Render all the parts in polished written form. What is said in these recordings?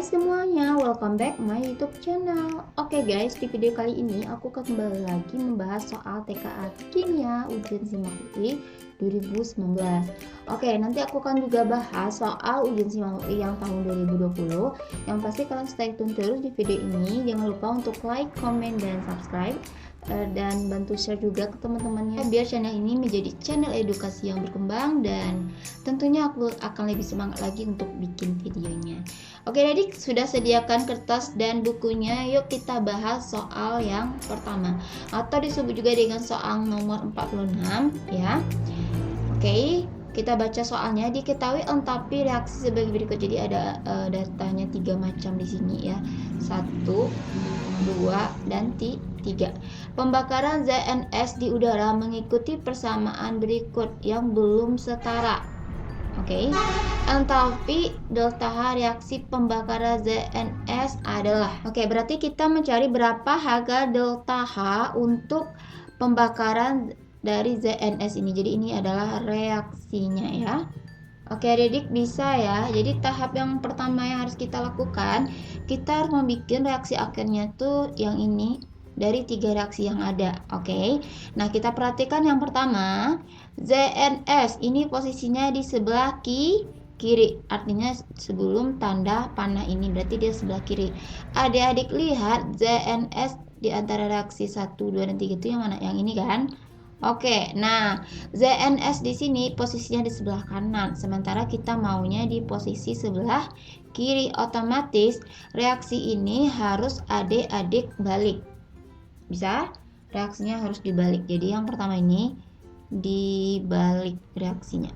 semuanya, welcome back my YouTube channel. Oke guys, di video kali ini aku akan kembali lagi membahas soal TKA Kimia ujian SIMAK UI 2019. Oke, nanti aku akan juga bahas soal ujian SIMAK UI yang tahun 2020. Yang pasti kalian stay tune terus di video ini. Jangan lupa untuk like, comment, dan subscribe, dan bantu share juga ke teman-temannya biar channel ini menjadi channel edukasi yang berkembang, dan tentunya aku akan lebih semangat lagi untuk bikin videonya. Oke, jadi sudah sediakan kertas dan bukunya. Yuk kita bahas soal yang pertama, atau disebut juga dengan soal nomor 46 ya. Oke, kita baca soalnya. Diketahui entapi reaksi sebagai berikut. Jadi ada datanya 3 macam di sini ya. 1, 2, dan 3. Pembakaran ZNS di udara mengikuti persamaan berikut yang belum setara. Oke, entapi delta H reaksi pembakaran ZNS adalah. Oke, berarti kita mencari berapa harga delta H untuk pembakaran dari ZNS ini. Jadi ini adalah reaksinya ya. Oke adik bisa ya. Jadi tahap yang pertama yang harus kita lakukan, kita harus membuat reaksi akhirnya tuh yang ini dari 3 reaksi yang ada. Oke. Nah, kita perhatikan yang pertama, ZNS ini posisinya di sebelah kiri. Artinya sebelum tanda panah ini, berarti dia sebelah kiri. Adik-adik lihat ZNS di antara reaksi 1, 2, dan 3 itu yang mana? Yang ini kan? Oke, nah ZNS di sini posisinya di sebelah kanan, sementara kita maunya di posisi sebelah kiri. Otomatis reaksi ini harus adik-adik balik. Bisa? Reaksinya harus dibalik. Jadi yang pertama ini dibalik reaksinya.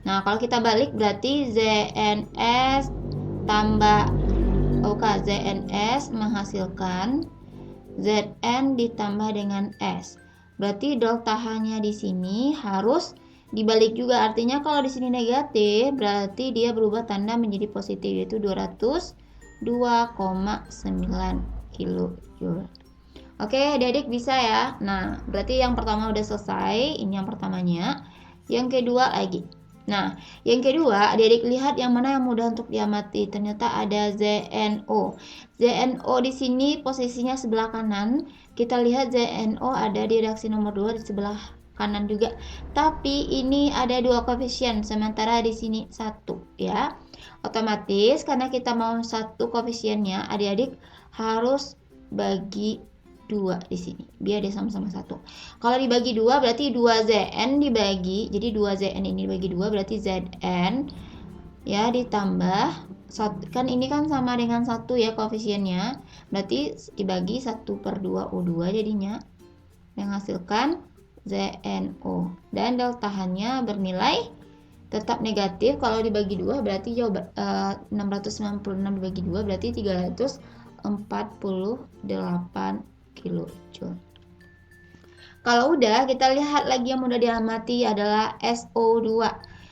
Nah, kalau kita balik berarti ZNS tambah ZNS menghasilkan Zn ditambah dengan S. Berarti delta H-nya di sini harus dibalik juga. Artinya kalau di sini negatif, berarti dia berubah tanda menjadi positif, yaitu 202,9 kilojoule. Oke, adik-adik bisa ya. Nah, berarti yang pertama udah selesai. Ini yang pertamanya. Yang kedua lagi. Nah, yang kedua, adik-adik lihat yang mana yang mudah untuk diamati. Ternyata ada ZNO. ZNO di sini posisinya sebelah kanan. Kita lihat ZNO ada di reaksi nomor 2 di sebelah kanan juga. Tapi ini ada 2 koefisien, sementara di sini 1 ya. Otomatis karena kita mau 1 koefisiennya, adik-adik harus bagi 2 di sini biar dia sama-sama 1. Kalau dibagi 2 berarti 2 Zn dibagi, jadi 2 Zn ini dibagi 2 berarti Zn ya ditambah kan ini kan sama dengan 1 ya koefisiennya, berarti dibagi 1/2O2 jadinya menghasilkan ZNO, dan delta H-nya bernilai tetap negatif. Kalau dibagi 2 berarti jawab 696 dibagi 2 berarti 348 kilojoule. Kalau udah, kita lihat lagi yang mudah diamati adalah SO2.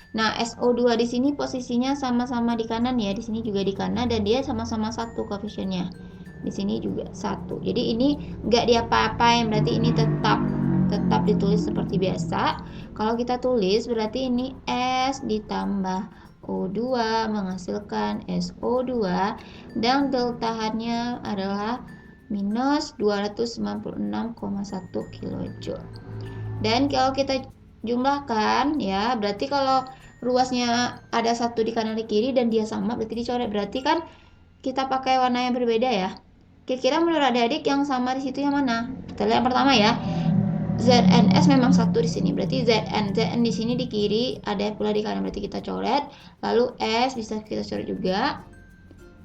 Nah, SO2 di sini posisinya sama-sama di kanan ya, di sini juga di kanan, dan dia sama-sama 1 koefisiennya. Di sini juga 1. Jadi ini nggak diapa-apain, berarti ini tetap ditulis seperti biasa. Kalau kita tulis berarti ini S ditambah O2 menghasilkan SO2, dan delta H-nya adalah minus 296,1 kilojoule. Dan kalau kita jumlahkan ya, berarti kalau ruasnya ada 1 di kanan di kiri dan dia sama, berarti dicoret. Berarti kan kita pakai warna yang berbeda ya. Kira-kira menurut adik-adik yang sama di situ yang mana? Kita lihat yang pertama ya. ZNS memang 1 di sini, berarti Zn di sini di kiri, ada pula di kanan, berarti kita coret. Lalu S bisa kita coret juga,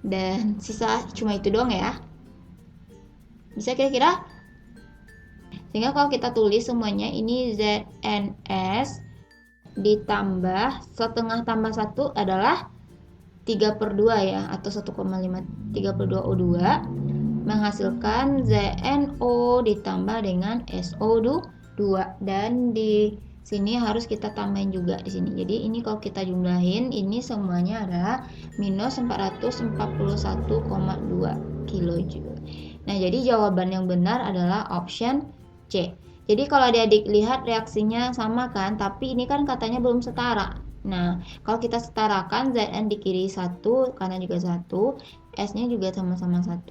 dan sisa cuma itu doang ya. Bisa kira-kira? Sehingga kalau kita tulis semuanya ini ZNS ditambah setengah tambah 1 adalah 3/2 ya, atau 1,5 3/2O2 menghasilkan ZNO ditambah dengan SO2, dan di sini harus kita tambahin juga di sini. Jadi ini kalau kita jumlahin ini semuanya adalah minus 441,2 kilojoule. Nah, jadi jawaban yang benar adalah option C. Jadi kalau adik-adik lihat reaksinya sama kan, tapi ini kan katanya belum setara. Nah, kalau kita setarakan Zn di kiri 1, kanan juga 1, S-nya juga sama-sama 1.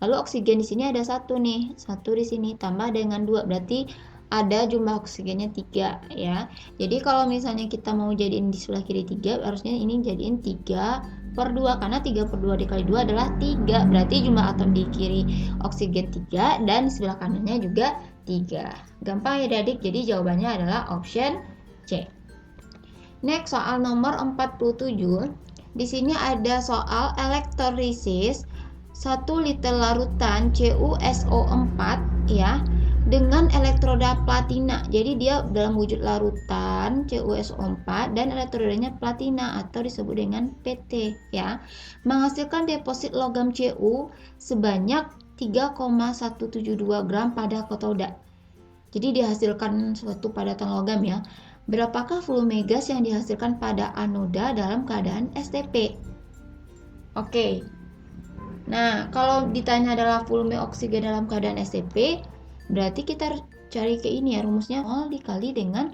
Lalu oksigen di sini ada 1 nih, 1 di sini tambah dengan 2, berarti ada jumlah oksigennya 3 ya. Jadi kalau misalnya kita mau jadiin di sebelah kiri 3, harusnya ini jadiin 3/2, karena 3/2 dikali 2 adalah 3, berarti jumlah atom di kiri oksigen 3 dan di sebelah kanannya juga 3. Gampang ya adik, jadi jawabannya adalah option C. Next, soal nomor 47. Di sini ada soal elektrolisis 1 liter larutan CuSO4 ya dengan elektroda platina. Jadi dia dalam wujud larutan CuSO4 dan elektrodanya platina atau disebut dengan PT ya. Menghasilkan deposit logam Cu sebanyak 3,172 gram pada katoda. Jadi dihasilkan suatu padatan logam ya. Berapakah volume gas yang dihasilkan pada anoda dalam keadaan STP? Oke. Nah, kalau ditanya adalah volume oksigen dalam keadaan STP, berarti kita cari ke ini ya, rumusnya mol dikali dengan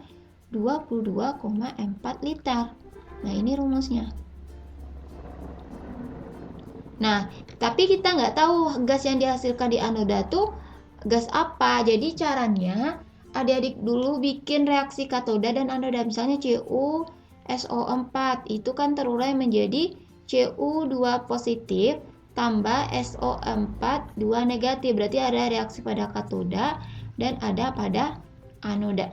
22,4 liter. Nah, ini rumusnya. Nah, tapi kita nggak tahu gas yang dihasilkan di anoda tuh gas apa. Jadi caranya, adik-adik dulu bikin reaksi katoda dan anoda. Misalnya CuSO4, itu kan terurai menjadi Cu2 positif tambah SO4 2 negatif, berarti ada reaksi pada katoda dan ada pada anoda.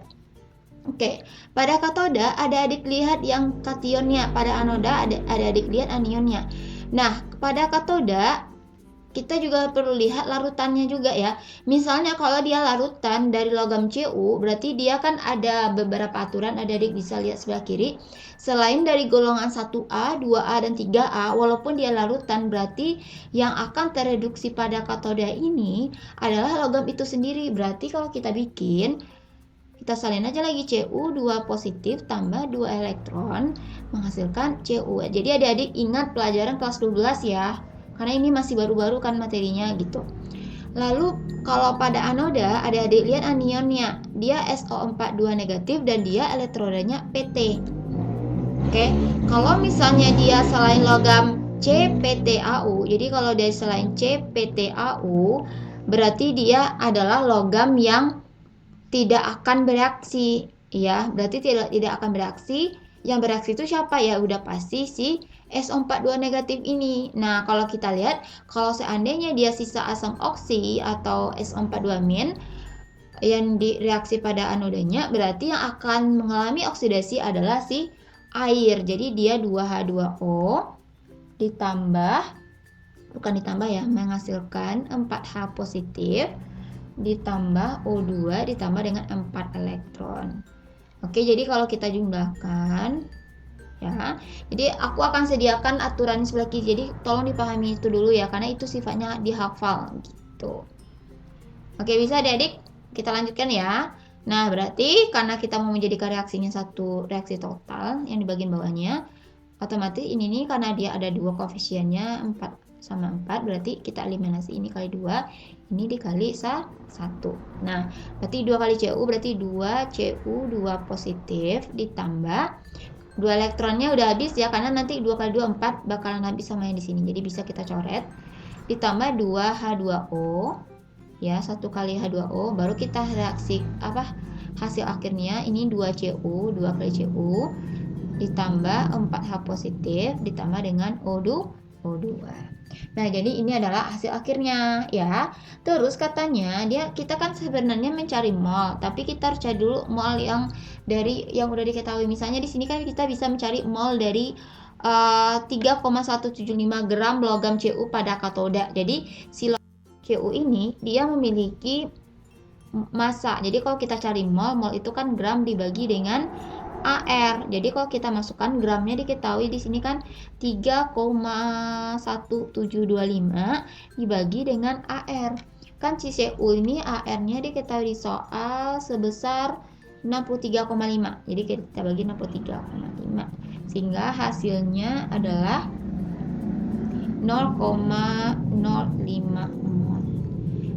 Oke, pada katoda adik-adik lihat yang kationnya, pada anoda adik-adik lihat anionnya. Nah, pada katoda kita juga perlu lihat larutannya juga ya. Misalnya kalau dia larutan dari logam Cu, berarti dia kan ada beberapa aturan, adik-adik bisa lihat sebelah kiri. Selain dari golongan 1A, 2A, dan 3A, walaupun dia larutan, berarti yang akan tereduksi pada katoda ini adalah logam itu sendiri. Berarti kalau kita bikin, kita salin aja lagi Cu2 positif tambah 2 elektron menghasilkan Cu. Jadi adik-adik ingat pelajaran kelas 12 ya. Karena ini masih baru-baru kan materinya gitu. Lalu kalau pada anoda, adik-adik lihat anionnya. Dia SO4 2 negatif dan dia elektrodanya PT. Oke, kalau misalnya dia selain logam CPTAU, jadi kalau dia selain CPTAU, berarti dia adalah logam yang tidak akan bereaksi. Ya, berarti tidak akan bereaksi. Yang bereaksi itu siapa ya? Udah pasti si SO4 2 negatif ini. Nah, kalau kita lihat, kalau seandainya dia sisa asam oksi atau SO4 2 min yang direaksi pada anodanya, berarti yang akan mengalami oksidasi adalah si air. Jadi dia 2H2O menghasilkan 4H positif ditambah O2 ditambah dengan 4 elektron. Oke, jadi kalau kita jumlahkan ya, jadi aku akan sediakan aturan sebelah kiri, jadi tolong dipahami itu dulu ya, karena itu sifatnya dihafal gitu. Oke, bisa adik-adik? Kita lanjutkan ya. Nah, berarti karena kita mau menjadikan reaksinya satu reaksi total yang di bagian bawahnya, otomatis ini nih karena dia ada dua koefisiennya 4 sama 4, berarti kita eliminasi ini kali 2, ini dikali 1. Nah, berarti 2 kali Cu berarti 2 Cu2 positif ditambah 2 elektronnya udah habis ya, karena nanti 2 kali 2 4 bakalan habis sama yang di sini. Jadi bisa kita coret. Ditambah 2H2O ya, 1 kali H2O, baru kita reaksi hasil akhirnya ini 2 Cu, 2 kali Cu ditambah 4H positif ditambah dengan O2. Nah, jadi ini adalah hasil akhirnya ya. Terus katanya kita kan sebenarnya mencari mol, tapi kita harus cari dulu mol yang udah diketahui. Misalnya di sini kan kita bisa mencari mol dari 3,175 gram logam Cu pada katoda. Jadi si Cu ini dia memiliki massa. Jadi kalau kita cari mol itu kan gram dibagi dengan AR. Jadi kalau kita masukkan gramnya diketahui di sini kan 3,1725 dibagi dengan AR. Kan si Cu ini AR-nya diketahui di soal sebesar 63,5. Jadi kita bagi 63,5. Sehingga hasilnya adalah 0,05 mol.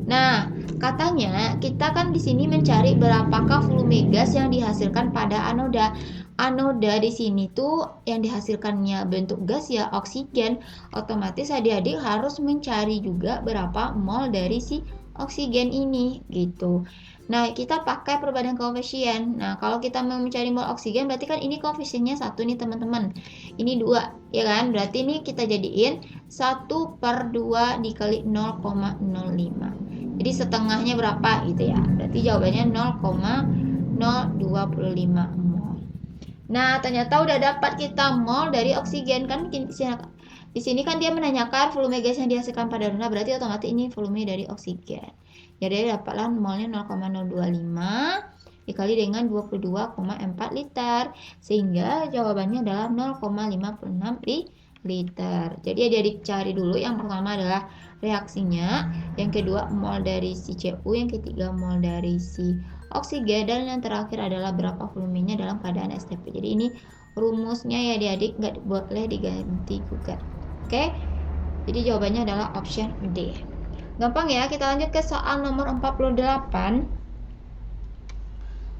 Nah, katanya kita kan di sini mencari berapakah volume gas yang dihasilkan pada anoda. anoda di sini tuh yang dihasilkannya bentuk gas ya oksigen, otomatis adik-adik harus mencari juga berapa mol dari si oksigen ini gitu. Nah, kita pakai perbandingan koefisien. Nah, kalau kita mau mencari mol oksigen berarti kan ini koefisiennya 1 nih teman-teman. Ini 2, ya kan? Berarti ini kita jadiin 1/2 dikali 0,05. Jadi setengahnya berapa gitu ya. Berarti jawabannya 0,025 mol. Nah, ternyata udah dapat kita mol dari oksigen kan. Di sini kan dia menanyakan volume gas yang dihasilkan pada rendah, berarti otomatis ini volume dari oksigen. Jadi dapatlah molnya 0,025 dikali dengan 22,4 liter. Sehingga jawabannya adalah 0,56 liter. Jadi adik-adik cari dulu, yang pertama adalah reaksinya, yang kedua mol dari si Cu, yang ketiga mol dari si oksigen, dan yang terakhir adalah berapa volumenya dalam keadaan STP. Jadi ini rumusnya ya adik-adik, nggak boleh diganti juga. Oke, jadi jawabannya adalah option D. Gampang ya, kita lanjut ke soal nomor 48.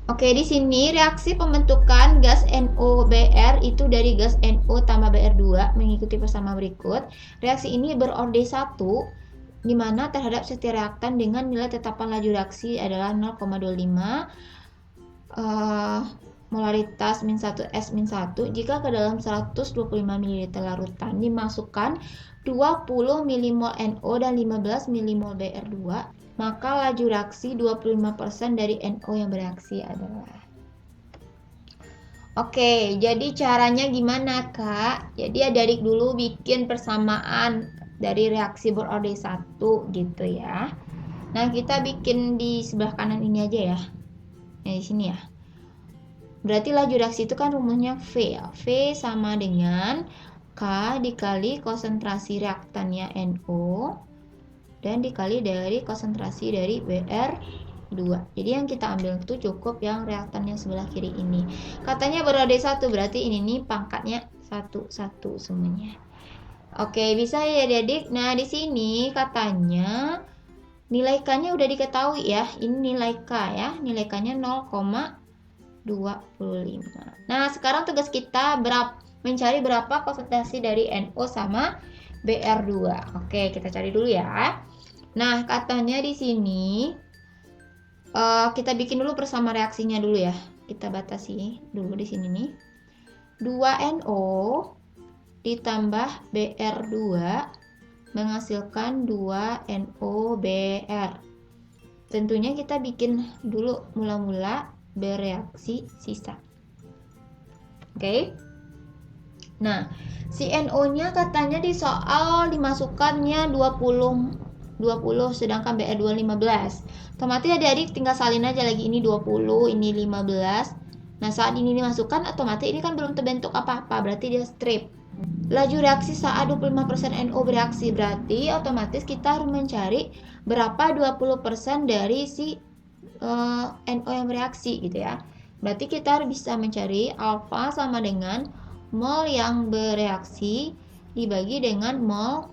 Oke, di sini reaksi pembentukan gas NOBr itu dari gas NO tambah Br2 mengikuti persamaan berikut. Reaksi ini berorde 1, di mana terhadap setiap reaktan dengan nilai tetapan laju reaksi adalah 0,25 molaritas -1 S-1 jika ke dalam 125 ml larutan dimasukkan 20 mmol NO dan 15 mmol Br2, maka laju reaksi 25% dari NO yang bereaksi adalah. Oke, jadi caranya gimana Kak? Jadi adik-adik dulu bikin persamaan dari reaksi berorde 1 gitu ya. Nah, kita bikin di sebelah kanan ini aja ya. Nah, di sini ya. Berarti laju reaksi itu kan rumusnya V ya. V sama dengan K dikali konsentrasi reaktannya NO dan dikali dari konsentrasi dari Br2. Jadi yang kita ambil itu cukup yang reaktan yang sebelah kiri ini. Katanya berorde 1, berarti ini nih pangkatnya 1 semuanya. Oke, bisa ya adik-adik. Nah, di sini katanya nilai K-nya udah diketahui ya. Ini nilai K ya. Nilai K-nya 0,25. Nah, sekarang tugas kita mencari berapa konsentrasi dari NO sama Br2. Oke, kita cari dulu ya. Nah, katanya di sini kita bikin dulu persamaan reaksinya dulu ya. Kita batasi dulu di sini nih. 2NO ditambah Br2 menghasilkan 2NOBr. Tentunya kita bikin dulu mula-mula bereaksi sisa. Oke. Nah, si NO-nya katanya di soal dimasukkannya 20 sedangkan Br2 15. Otomatis adik-adik tinggal salin aja lagi, ini 20, ini 15. Nah, saat ini dimasukkan otomatis ini kan belum terbentuk apa-apa, berarti dia strip. Laju reaksi saat 25% NO bereaksi, berarti otomatis kita harus mencari berapa 20% dari si NO yang bereaksi gitu ya. Berarti kita harus bisa mencari alfa sama dengan mol yang bereaksi dibagi dengan mol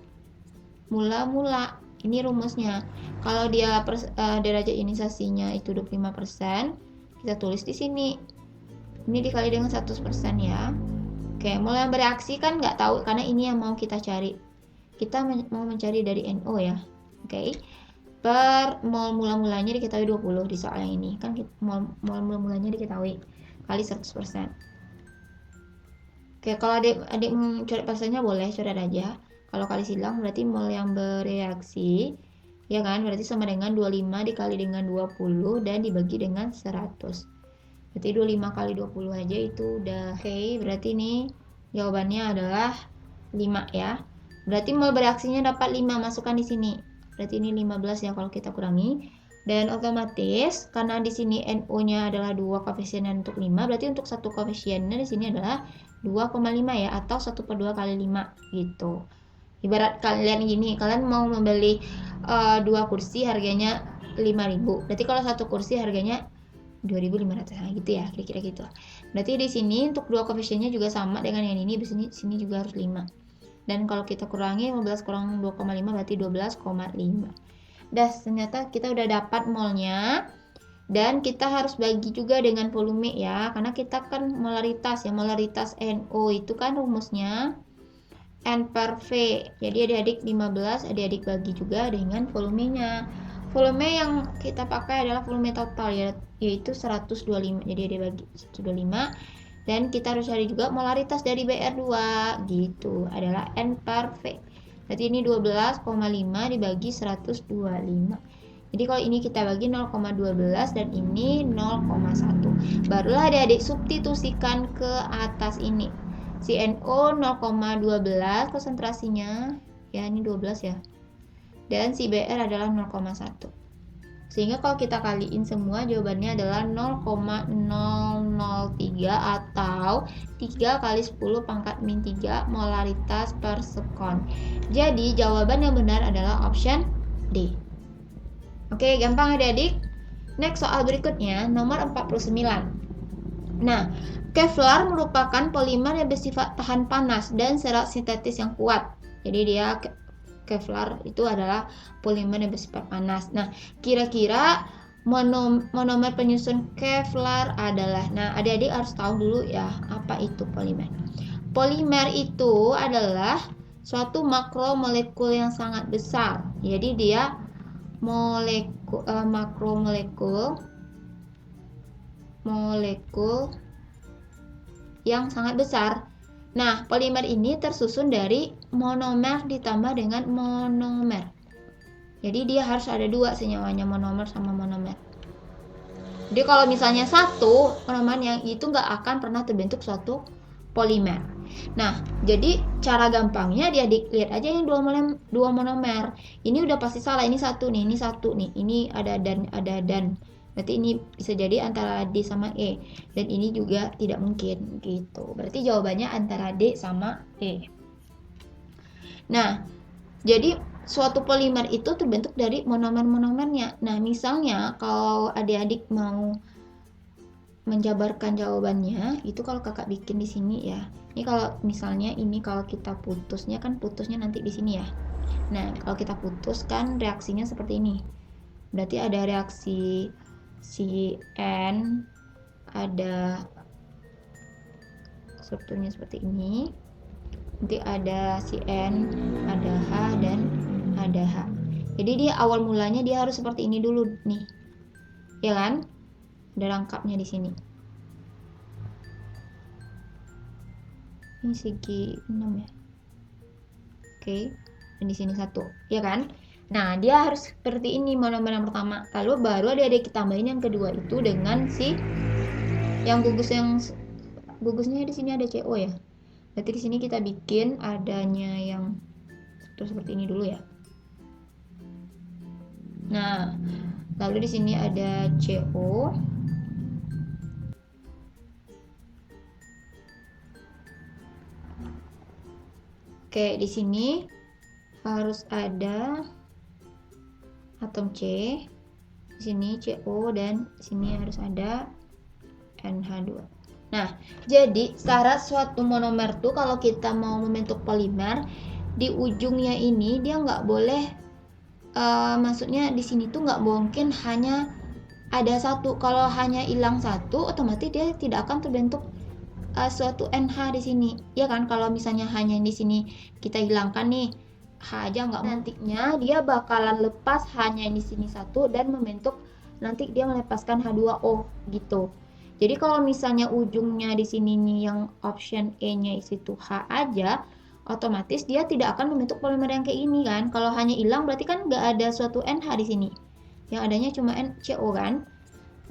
mula-mula. Ini rumusnya. Kalau dia derajat ionisasinya itu 25%, kita tulis di sini. Ini dikali dengan 100% ya. Oke, mol yang bereaksi kan nggak tahu karena ini yang mau kita cari. Kita mau mencari dari NO ya. Oke. Per mol mula-mulanya diketahui 20 di soal yang ini. Kan mol mula-mulanya diketahui kali 100%. Oke, kalau adik mau coret persennya boleh coret aja. Kalau kali silang berarti mol yang bereaksi, ya kan? Berarti sama dengan 25 dikali dengan 20 dan dibagi dengan 100. Berarti 25 kali 20 aja itu udah. Oke, berarti ini jawabannya adalah 5 ya. Berarti mol bereaksinya dapat 5, masukkan di sini. Berarti ini 15 ya kalau kita kurangi. Dan otomatis karena di sini NO-nya adalah 2 koefisien untuk 5, berarti untuk satu koefisiennya di sini adalah 2,5 ya, atau 1/2 kali 5 gitu. Ibarat kalian gini, kalian mau membeli 2 kursi harganya 5.000. Berarti kalau satu kursi harganya 2.500 gitu ya, kira-kira gitu. Berarti di sini untuk 2 koefisiennya juga sama dengan yang ini, di sini juga harus 5. Dan kalau kita kurangi 15 kurang 2,5 berarti 12,5. Ternyata kita udah dapat molnya. Dan kita harus bagi juga dengan volume ya, karena kita kan molaritas ya, molaritas NO itu kan rumusnya N per V. Jadi adik-adik 15, adik-adik bagi juga dengan volumenya. Volume yang kita pakai adalah volume total ya, yaitu 125. Jadi adik bagi 125. Dan kita harus cari juga molaritas dari BR2 gitu, adalah N per V. Berarti ini 12,5 dibagi 125. Jadi kalau ini kita bagi 0,12 dan ini 0,1. Barulah adik-adik substitusikan ke atas ini. Si NO 0,12 konsentrasinya, ya ini 12 ya. Dan si BR adalah 0,1. Sehingga kalau kita kaliin semua jawabannya adalah 0,003 atau 3 kali 10 pangkat min 3 molaritas per sekon. Jadi jawaban yang benar adalah option D. Oke, gampang adik-adik. Next soal berikutnya, nomor 49. Nah, Kevlar merupakan polimer yang bersifat tahan panas dan serat sintetis yang kuat. Jadi dia Kevlar itu adalah polimer yang bersifat panas. Nah, kira-kira monomer penyusun Kevlar adalah, nah adik-adik harus tahu dulu ya, apa itu polimer. Polimer itu adalah suatu makromolekul yang sangat besar. Jadi dia makromolekul yang sangat besar. Nah, polimer ini tersusun dari monomer ditambah dengan monomer. Jadi dia harus ada dua senyawanya, monomer sama monomer. Jadi kalau misalnya satu monomer yang itu nggak akan pernah terbentuk suatu polimer. Nah, jadi cara gampangnya dia lihat aja yang dua monomer. Ini udah pasti salah, ini satu nih, ini ada dan. Berarti ini bisa jadi antara D sama E, dan ini juga tidak mungkin gitu. Berarti jawabannya antara D sama E. Nah, jadi suatu polimer itu terbentuk dari monomer-monomernya. Nah, misalnya kalau adik-adik mau menjabarkan jawabannya, itu kalau kakak bikin di sini ya. Ini kalau misalnya ini kalau kita putusnya nanti di sini ya. Nah, kalau kita putuskan reaksinya seperti ini. Berarti ada reaksi si N, ada strukturnya seperti ini. Nanti ada si N, ada H dan ada H. Jadi dia awal mulanya dia harus seperti ini dulu nih. Ya kan? Ada rangkapnya di sini. Ini segi 6 ya. Oke, dan di sini 1, ya kan? Nah, dia harus seperti ini monomer yang pertama. Lalu baru ada kita tambahin yang kedua itu dengan si yang gugusnya di sini ada CO ya. Berarti di sini kita bikin adanya yang seperti ini dulu ya. Nah, lalu di sini ada CO. Oke, di sini harus ada atom C. Di sini CO dan di sini harus ada NH2. Nah, jadi syarat suatu monomer tuh kalau kita mau membentuk polimer, di ujungnya ini dia nggak boleh, maksudnya di sini tuh nggak mungkin hanya ada satu. Kalau hanya hilang satu, otomatis dia tidak akan terbentuk suatu NH di sini, ya kan? Kalau misalnya hanya di sini kita hilangkan nih H aja, nggak, nantinya dia bakalan lepas hanya di sini satu dan membentuk, nanti dia melepaskan H2O gitu. Jadi kalau misalnya ujungnya di sini nih yang option E-nya itu H aja, otomatis dia tidak akan membentuk polimer yang kayak ini kan. Kalau hanya hilang berarti kan nggak ada suatu NH di sini, yang adanya cuma NCO kan,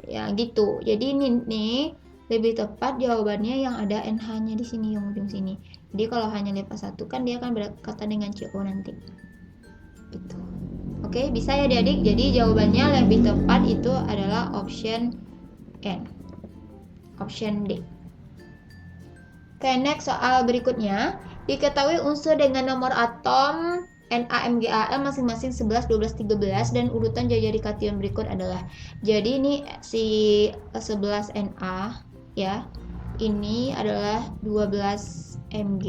ya gitu. Jadi ini nih lebih tepat jawabannya yang ada NH-nya di sini, yang ujung sini. Jadi kalau hanya lepas satu kan dia akan berkaitan dengan CO nanti. Gitu. Oke, bisa ya adik-adik. Jadi jawabannya lebih tepat itu adalah option N. Option D. Oke, next soal berikutnya. Diketahui unsur dengan nomor atom NaMgAl masing-masing 11, 12, 13 dan urutan jari kation berikut adalah. Jadi ini si 11 Na ya. Ini adalah 12 Mg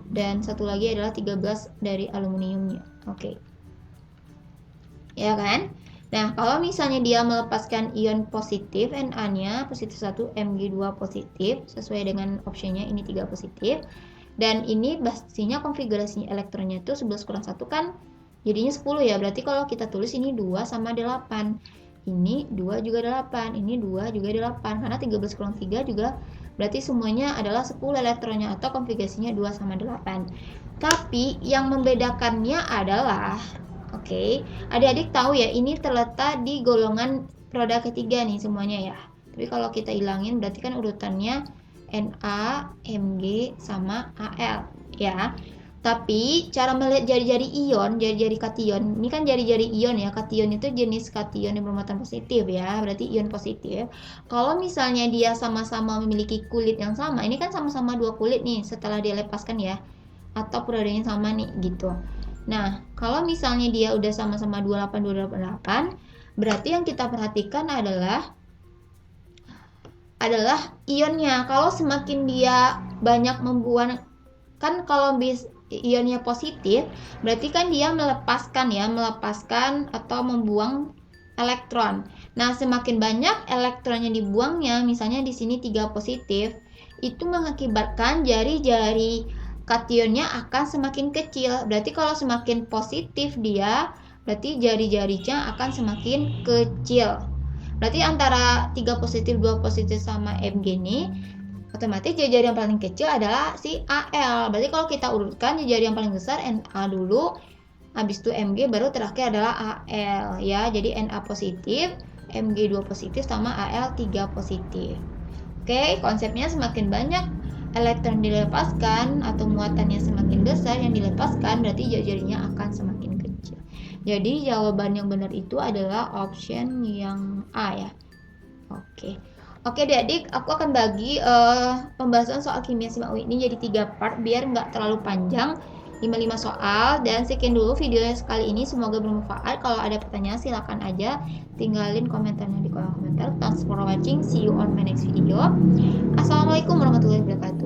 dan satu lagi adalah 13 dari aluminiumnya. Oke. Ya kan? Nah, kalau misalnya dia melepaskan ion positif, Na-nya positif 1, Mg2 positif, sesuai dengan optionnya ini 3 positif. Dan ini pastinya konfigurasi elektronnya itu 11 kurang 1 kan jadinya 10 ya. Berarti kalau kita tulis ini 2 sama 8. Ini 2 juga 8, ini 2 juga 8. Karena 13 kurang 3 juga berarti semuanya adalah 10 elektronnya atau konfigurasinya 2 sama 8. Tapi yang membedakannya adalah oke, adik-adik tahu ya ini terletak di golongan roda ketiga nih semuanya ya. Tapi kalau kita hilangin berarti kan urutannya Na, Mg, sama Al ya. Tapi cara melihat jari-jari ion, jari-jari kation, ini kan jari-jari ion ya. Kation itu jenis kation yang bermuatan positif ya, berarti ion positif. Kalau misalnya dia sama-sama memiliki kulit yang sama, ini kan sama-sama dua kulit nih setelah dia lepaskan ya. Atau peradanya sama nih gitu. Nah, kalau misalnya dia udah sama-sama 28, berarti yang kita perhatikan adalah ionnya. Kalau semakin dia banyak membuang, kan kalau ionnya positif, berarti kan dia melepaskan atau membuang elektron. Nah, semakin banyak elektronnya dibuangnya, misalnya di sini 3 positif, itu mengakibatkan jari-jari kationnya akan semakin kecil. Berarti kalau semakin positif dia, berarti jari-jarinya akan semakin kecil. Berarti antara 3 positif, 2 positif sama Mg ini, otomatis jari-jari yang paling kecil adalah si Al. Berarti kalau kita urutkan jari yang paling besar Na dulu, habis itu Mg, baru terakhir adalah Al ya. Jadi Na positif, Mg 2 positif, sama Al 3 positif. Oke, konsepnya semakin banyak elektron dilepaskan atau muatannya semakin besar yang dilepaskan, berarti jari-jarinya akan semakin kecil. Jadi jawaban yang benar itu adalah option yang A ya. Oke, adik-adik, aku akan bagi pembahasan soal kimia simak UI ini jadi 3 part biar nggak terlalu panjang, 5 soal. Dan sekian dulu video sekali ini, semoga bermanfaat. Kalau ada pertanyaan silahkan aja tinggalin komentarnya di kolom komentar. Thanks for watching, see you on my next video. Assalamualaikum warahmatullahi wabarakatuh.